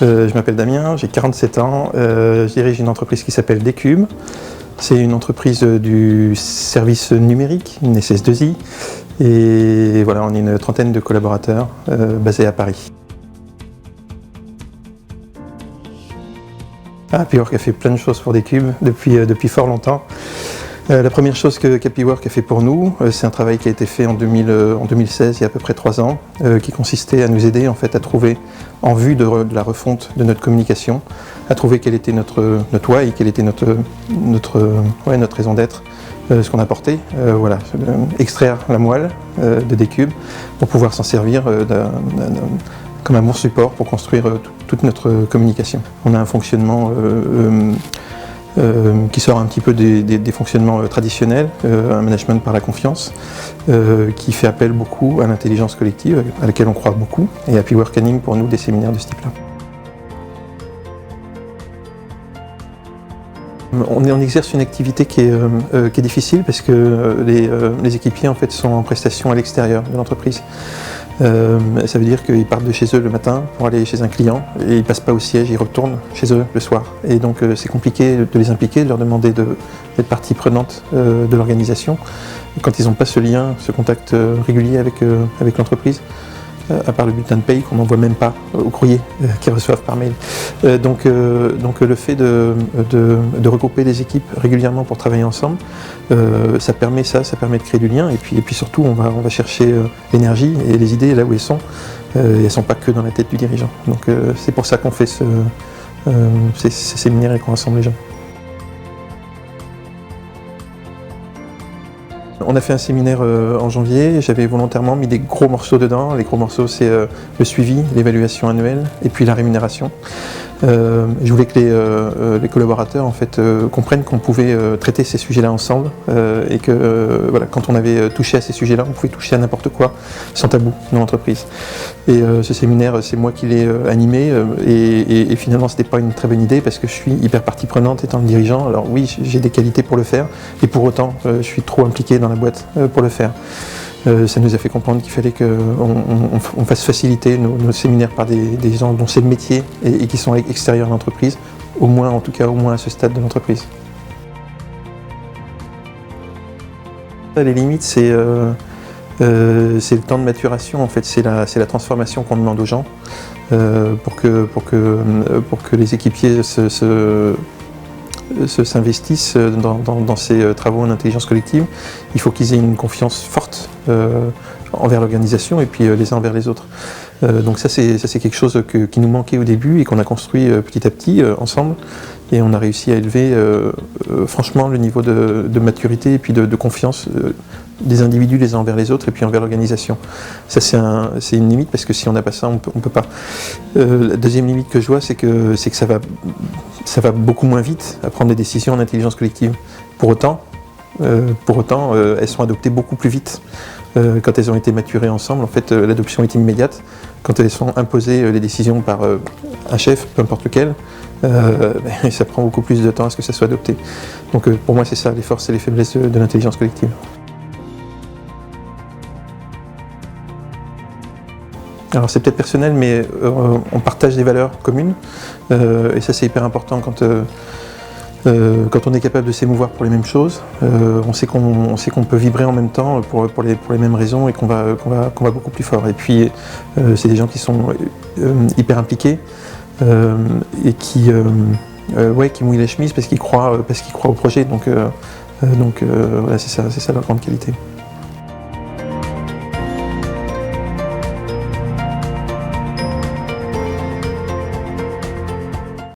Je m'appelle Damien, j'ai 47 ans, je dirige une entreprise qui s'appelle Decube. C'est une entreprise du service numérique, une SS2I, et voilà, on est une trentaine de collaborateurs basés à Paris. Happywork a fait plein de choses pour Decube depuis fort longtemps. La première chose que Happywork a fait pour nous, c'est un travail qui a été fait en 2016, il y a à peu près 3 ans, qui consistait à nous aider en fait à trouver, en vue de la refonte de notre communication, à trouver quel était notre why, quelle était notre raison d'être, ce qu'on apportait, voilà, extraire la moelle de Decube pour pouvoir s'en servir comme un bon support pour construire toute notre communication. On a un fonctionnement qui sort un petit peu des fonctionnements traditionnels, un management par la confiance, qui fait appel beaucoup à l'intelligence collective, à laquelle on croit beaucoup, et Happywork anime pour nous des séminaires de ce type-là. On exerce une activité qui est difficile parce que les équipiers en fait, sont en prestation à l'extérieur de l'entreprise. Ça veut dire qu'ils partent de chez eux le matin pour aller chez un client et ils ne passent pas au siège, ils retournent chez eux le soir. Et donc c'est compliqué de les impliquer, de leur demander d'être partie prenante de l'organisation. Quand ils n'ont pas ce lien, ce contact régulier avec l'entreprise, à part le bulletin de paye qu'on n'envoie même pas au courrier qu'ils reçoivent par mail. Donc le fait de regrouper des équipes régulièrement pour travailler ensemble, ça permet de créer du lien et puis surtout on va chercher l'énergie et les idées là où elles sont. Et elles ne sont pas que dans la tête du dirigeant. Donc c'est pour ça qu'on fait ces séminaires et qu'on rassemble les gens. On a fait un séminaire en janvier, j'avais volontairement mis des gros morceaux dedans. Les gros morceaux, c'est le suivi, l'évaluation annuelle et puis la rémunération. Je voulais que les collaborateurs en fait, comprennent qu'on pouvait traiter ces sujets-là ensemble et que voilà, quand on avait touché à ces sujets-là, on pouvait toucher à n'importe quoi sans tabou dans l'entreprise. Et ce séminaire, c'est moi qui l'ai animé et finalement, ce n'était pas une très bonne idée parce que je suis hyper partie prenante étant le dirigeant. Alors oui, j'ai des qualités pour le faire et pour autant, je suis trop impliqué dans la boîte pour le faire. Ça nous a fait comprendre qu'il fallait qu'on fasse faciliter nos séminaires par des gens dont c'est le métier et qui sont extérieurs à l'entreprise, au moins à ce stade de l'entreprise. Les limites, c'est le temps de maturation, en fait, c'est la transformation qu'on demande aux gens pour que les équipiers s'investissent dans ces travaux en intelligence collective. Il faut qu'ils aient une confiance forte envers l'organisation et puis les uns envers les autres. Donc ça c'est quelque chose qui nous manquait au début et qu'on a construit petit à petit ensemble et on a réussi à élever franchement le niveau de maturité et puis de confiance des individus les uns envers les autres et puis envers l'organisation. Ça c'est une limite parce que si on n'a pas ça on peut pas. La deuxième limite que je vois c'est que ça va beaucoup moins vite à prendre des décisions en intelligence collective. Pour autant, elles sont adoptées beaucoup plus vite. Quand elles ont été maturées ensemble, en fait, l'adoption est immédiate. Quand elles sont imposées les décisions par un chef, peu importe lequel, ça prend beaucoup plus de temps à ce que ça soit adopté. Donc pour moi, c'est ça, les forces et les faiblesses de l'intelligence collective. Alors c'est peut-être personnel, mais on partage des valeurs communes, et ça c'est hyper important quand on est capable de s'émouvoir pour les mêmes choses. On sait qu'on peut vibrer en même temps pour les mêmes raisons et qu'on va beaucoup plus fort. Et puis c'est des gens qui sont hyper impliqués et qui mouillent les chemises parce qu'ils croient au projet. Donc voilà, c'est ça leur grande qualité.